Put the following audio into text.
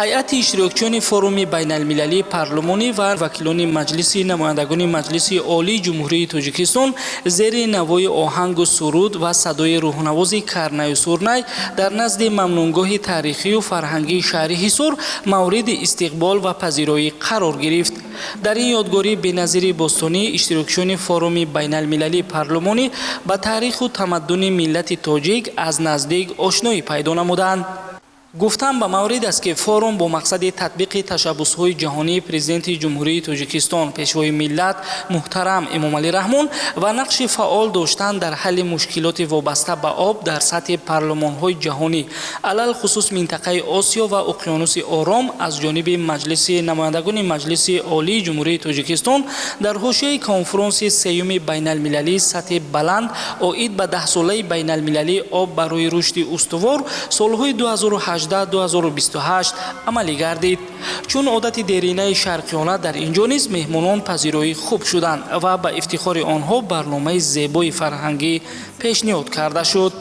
ҳайати иштирокчиёни форуми байналмилалии парлумонӣ ва вакилони маҷлиси намояндагони маҷлиси олии ҷумҳурии Тоҷикистон зери навои оҳангу суруд ва садои рӯҳнавози Карнаю Сурнай дар назди мамнунгоҳи таърихию фарҳангии шаҳри Ҳисор мавриди истиқбол ва пазироӣ қарор гирифт. дар ин ёдгорӣ беназири бостонӣ иштирокчиёни форуми байналмилалии парлумонӣ ба таъриху тамаддуни миллати тоҷик аз наздик ошноӣ пайдо намуданд. гуфтан ба маврид аст ки форум бо мақсади татбиқи ташаббусҳои ҷаҳонии президенти ҷумҳурии Тоҷикистон пешвои миллат муҳтарам Эмомалӣ Раҳмон ва нақши фаъол доштан дар ҳалли мушкилоти вобаста ба об дар сатҳи парлумонҳои ҷаҳонӣ алалхусус минтақаи Осиё ва Уқёнуси Ором аз ҷониби маҷлиси намояндагони маҷлиси олии ҷумҳурии Тоҷикистон дар ҳошияи конфронси сеюми байналмилалии сатҳи баланд оид ба 10-солаи байналмилалии об барои рушди устувор солҳои 2018-2028 амалӣ гардид. чун одати деринаи шарқиёна дар ин ҷо низ меҳмонон пазироӣ хуб шуданд ва ба ифтихори онҳо барномаи зебои фарҳангӣ пешниҳод карда шуд.